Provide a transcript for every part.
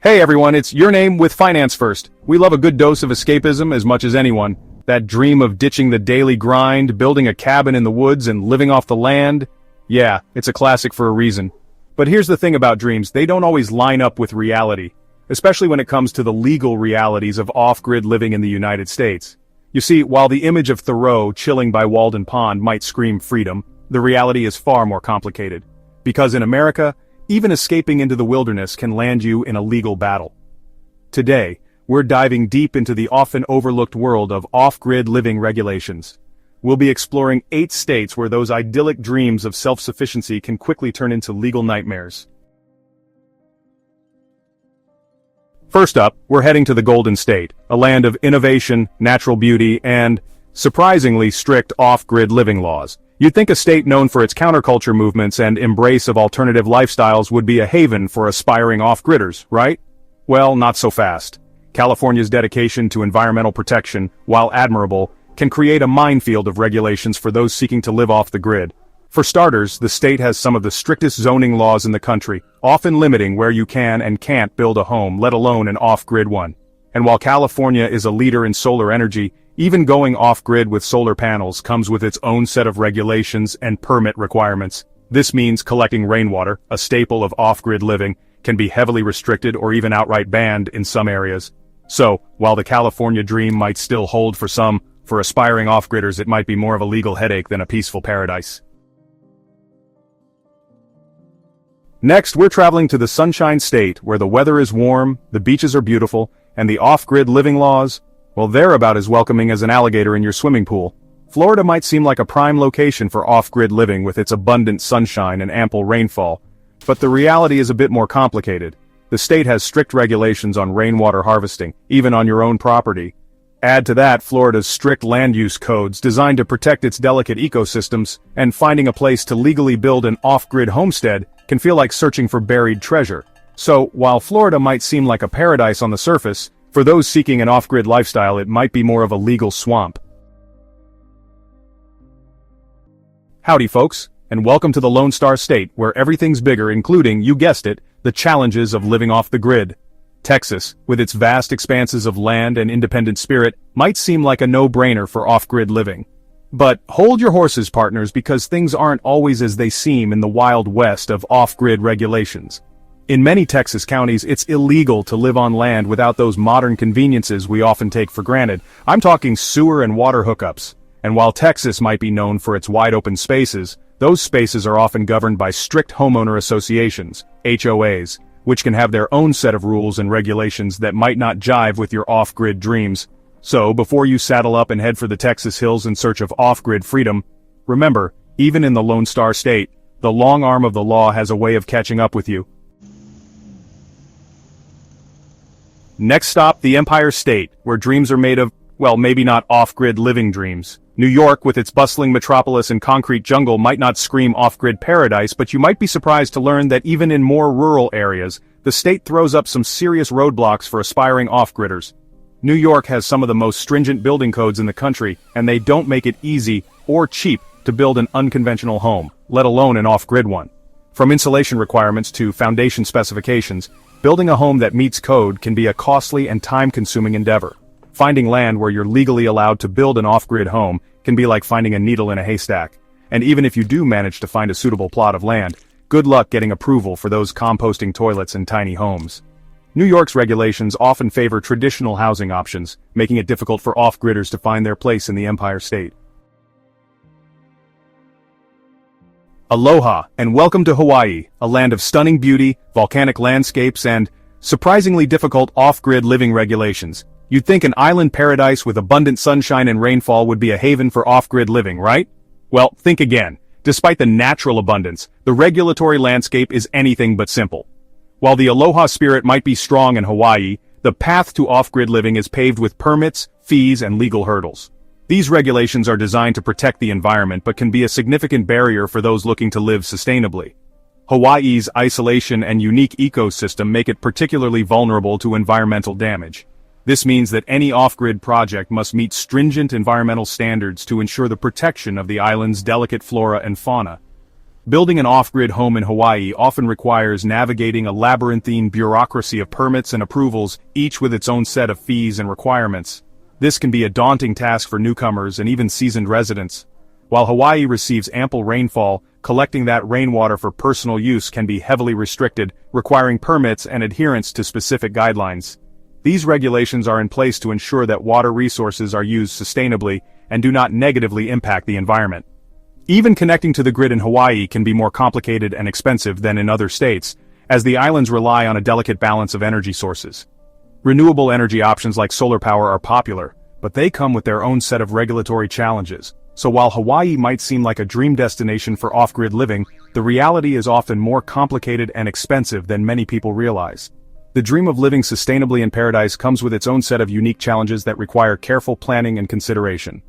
Hey everyone, it's Your Name with Finance First. We love a good dose of escapism as much as anyone. That dream of ditching the daily grind, building a cabin in the woods and living off the land. Yeah, it's a classic for a reason. But here's the thing about dreams, they don't always line up with reality. Especially when it comes to the legal realities of off-grid living in the United States. You see, while the image of Thoreau chilling by Walden Pond might scream freedom, the reality is far more complicated. Because in America, even escaping into the wilderness can land you in a legal battle. Today, we're diving deep into the often overlooked world of off-grid living regulations. We'll be exploring 8 states where those idyllic dreams of self-sufficiency can quickly turn into legal nightmares. First up, we're heading to the Golden State, a land of innovation, natural beauty, and, surprisingly strict off-grid living laws. You'd think a state known for its counterculture movements and embrace of alternative lifestyles would be a haven for aspiring off-gridders, right? Well, not so fast. California's dedication to environmental protection, while admirable, can create a minefield of regulations for those seeking to live off the grid. For starters, the state has some of the strictest zoning laws in the country, often limiting where you can and can't build a home, let alone an off-grid one. And while California is a leader in solar energy, even going off-grid with solar panels comes with its own set of regulations and permit requirements. This means collecting rainwater, a staple of off-grid living, can be heavily restricted or even outright banned in some areas. So, while the California dream might still hold for some, for aspiring off-gridders it might be more of a legal headache than a peaceful paradise. Next, we're traveling to the Sunshine State, where the weather is warm, the beaches are beautiful, and the off-grid living laws, well, they're about as welcoming as an alligator in your swimming pool. Florida might seem like a prime location for off-grid living with its abundant sunshine and ample rainfall, but the reality is a bit more complicated. The state has strict regulations on rainwater harvesting, even on your own property. Add to that Florida's strict land use codes designed to protect its delicate ecosystems, and finding a place to legally build an off-grid homestead can feel like searching for buried treasure. So, while Florida might seem like a paradise on the surface, for those seeking an off-grid lifestyle it might be more of a legal swamp. Howdy folks, and welcome to the Lone Star State, where everything's bigger, including, you guessed it, the challenges of living off the grid. Texas, with its vast expanses of land and independent spirit, might seem like a no-brainer for off-grid living. But hold your horses, partners, because things aren't always as they seem in the Wild West of off-grid regulations. In many Texas counties, it's illegal to live on land without those modern conveniences we often take for granted. I'm talking sewer and water hookups. And while Texas might be known for its wide-open spaces, those spaces are often governed by strict homeowner associations, HOAs, which can have their own set of rules and regulations that might not jive with your off-grid dreams. So, before you saddle up and head for the Texas hills in search of off-grid freedom, remember, even in the Lone Star State, the long arm of the law has a way of catching up with you. Next stop, the Empire State, where dreams are made of, well, maybe not off-grid living dreams. New York, with its bustling metropolis and concrete jungle, might not scream off-grid paradise, but you might be surprised to learn that even in more rural areas, the state throws up some serious roadblocks for aspiring off-gridders. New York has some of the most stringent building codes in the country, and they don't make it easy or cheap to build an unconventional home, let alone an off-grid one. From insulation requirements to foundation specifications, building a home that meets code can be a costly and time-consuming endeavor. Finding land where you're legally allowed to build an off-grid home can be like finding a needle in a haystack. And even if you do manage to find a suitable plot of land, good luck getting approval for those composting toilets in tiny homes. New York's regulations often favor traditional housing options, making it difficult for off-gridders to find their place in the Empire State. Aloha, and welcome to Hawaii, a land of stunning beauty, volcanic landscapes, and surprisingly difficult off-grid living regulations. You'd think an island paradise with abundant sunshine and rainfall would be a haven for off-grid living, right? Well, think again. Despite the natural abundance, the regulatory landscape is anything but simple. While the aloha spirit might be strong in Hawaii, the path to off-grid living is paved with permits, fees, and legal hurdles. These regulations are designed to protect the environment but can be a significant barrier for those looking to live sustainably. Hawaii's isolation and unique ecosystem make it particularly vulnerable to environmental damage. This means that any off-grid project must meet stringent environmental standards to ensure the protection of the island's delicate flora and fauna. Building an off-grid home in Hawaii often requires navigating a labyrinthine bureaucracy of permits and approvals, each with its own set of fees and requirements. This can be a daunting task for newcomers and even seasoned residents. While Hawaii receives ample rainfall, collecting that rainwater for personal use can be heavily restricted, requiring permits and adherence to specific guidelines. These regulations are in place to ensure that water resources are used sustainably and do not negatively impact the environment. Even connecting to the grid in Hawaii can be more complicated and expensive than in other states, as the islands rely on a delicate balance of energy sources. Renewable energy options like solar power are popular, but they come with their own set of regulatory challenges. So while Hawaii might seem like a dream destination for off-grid living, the reality is often more complicated and expensive than many people realize. The dream of living sustainably in paradise comes with its own set of unique challenges that require careful planning and consideration.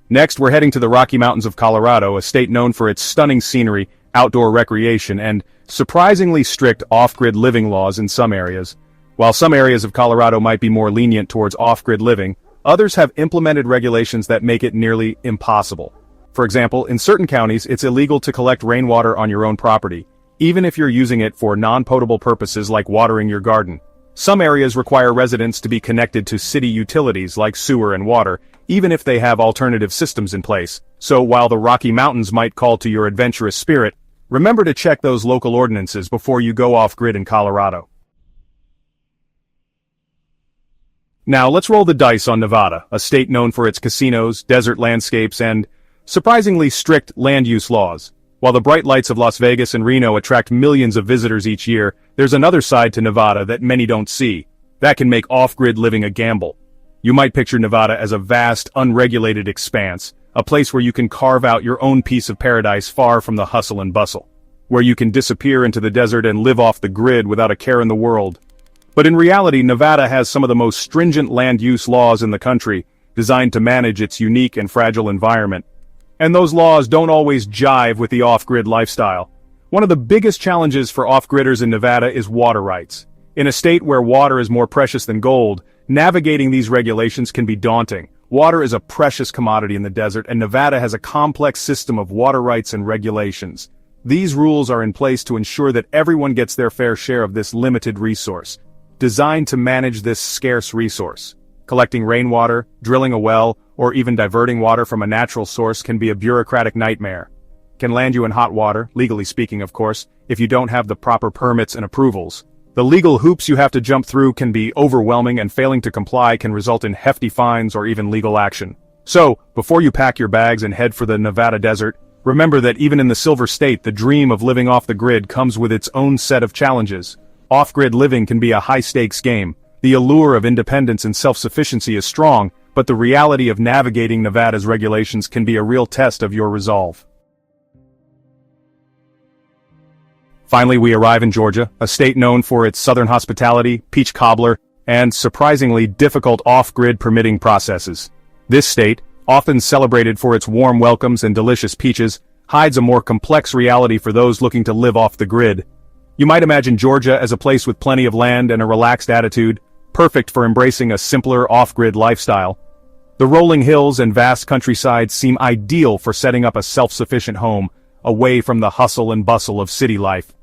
Next, we're heading to the Rocky Mountains of Colorado, a state known for its stunning scenery, outdoor recreation, and surprisingly strict off-grid living laws in some areas. While some areas of Colorado might be more lenient towards off-grid living, others have implemented regulations that make it nearly impossible. For example, in certain counties, it's illegal to collect rainwater on your own property, even if you're using it for non-potable purposes like watering your garden. Some areas require residents to be connected to city utilities like sewer and water, even if they have alternative systems in place. So while the Rocky Mountains might call to your adventurous spirit, remember to check those local ordinances before you go off-grid in Colorado. Now let's roll the dice on Nevada, a state known for its casinos, desert landscapes, and surprisingly strict land use laws. While the bright lights of Las Vegas and Reno attract millions of visitors each year, there's another side to Nevada that many don't see. That can make off-grid living a gamble. You might picture Nevada as a vast, unregulated expanse, a place where you can carve out your own piece of paradise far from the hustle and bustle, where you can disappear into the desert and live off the grid without a care in the world. But in reality, Nevada has some of the most stringent land use laws in the country, designed to manage its unique and fragile environment. And those laws don't always jive with the off-grid lifestyle. One of the biggest challenges for off-gridders in Nevada is water rights. In a state where water is more precious than gold, navigating these regulations can be daunting. Water is a precious commodity in the desert, and Nevada has a complex system of water rights and regulations. These rules are in place to ensure that everyone gets their fair share of this limited resource, designed to manage this scarce resource. Collecting rainwater, drilling a well, or even diverting water from a natural source can be a bureaucratic nightmare. Can land you in hot water, legally speaking of course, if you don't have the proper permits and approvals. The legal hoops you have to jump through can be overwhelming, and failing to comply can result in hefty fines or even legal action. So, before you pack your bags and head for the Nevada desert, remember that even in the Silver State, the dream of living off the grid comes with its own set of challenges. Off-grid living can be a high-stakes game. The allure of independence and self-sufficiency is strong, but the reality of navigating Nevada's regulations can be a real test of your resolve. Finally, we arrive in Georgia, a state known for its southern hospitality, peach cobbler, and surprisingly difficult off-grid permitting processes. This state, often celebrated for its warm welcomes and delicious peaches, hides a more complex reality for those looking to live off the grid. You might imagine Georgia as a place with plenty of land and a relaxed attitude, perfect for embracing a simpler off-grid lifestyle. The rolling hills and vast countryside seem ideal for setting up a self-sufficient home, away from the hustle and bustle of city life.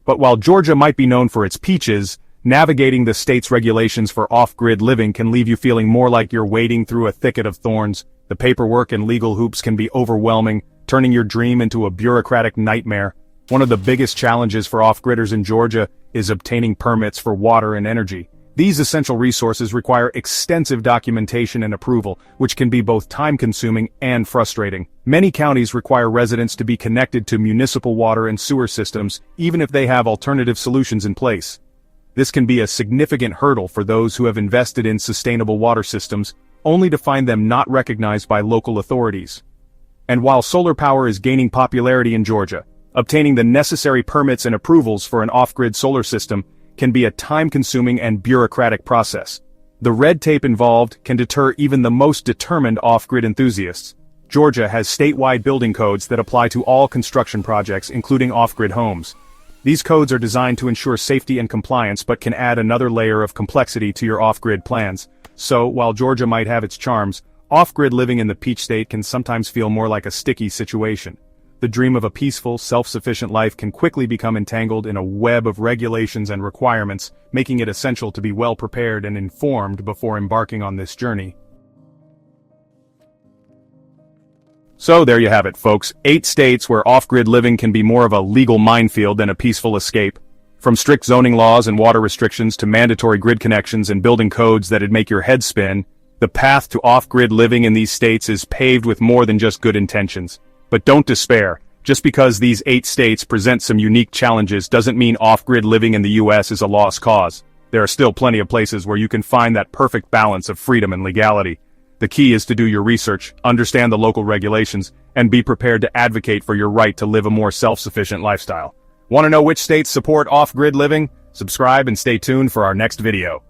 But while Georgia might be known for its peaches, navigating the state's regulations for off-grid living can leave you feeling more like you're wading through a thicket of thorns. The paperwork and legal hoops can be overwhelming, turning your dream into a bureaucratic nightmare. One of the biggest challenges for off-gridders in Georgia is obtaining permits for water and energy. These essential resources require extensive documentation and approval, which can be both time-consuming and frustrating. Many counties require residents to be connected to municipal water and sewer systems, even if they have alternative solutions in place. This can be a significant hurdle for those who have invested in sustainable water systems, only to find them not recognized by local authorities. And while solar power is gaining popularity in Georgia, obtaining the necessary permits and approvals for an off-grid solar system can be a time-consuming and bureaucratic process. The red tape involved can deter even the most determined off-grid enthusiasts. Georgia has statewide building codes that apply to all construction projects, including off-grid homes. These codes are designed to ensure safety and compliance, but can add another layer of complexity to your off-grid plans. So, while Georgia might have its charms, Off-grid living in the Peach State can sometimes feel more like a sticky situation. The dream of a peaceful, self-sufficient life can quickly become entangled in a web of regulations and requirements, making it essential to be well prepared and informed before embarking on this journey. So there you have it, folks. 8 states where off-grid living can be more of a legal minefield than a peaceful escape. From strict zoning laws and water restrictions to mandatory grid connections and building codes that'd make your head spin, the path to off-grid living in these states is paved with more than just good intentions. But don't despair. Just because these 8 states present some unique challenges doesn't mean off-grid living in the US is a lost cause. There are still plenty of places where you can find that perfect balance of freedom and legality. The key is to do your research, understand the local regulations, and be prepared to advocate for your right to live a more self-sufficient lifestyle. Want to know which states support off-grid living? Subscribe and stay tuned for our next video.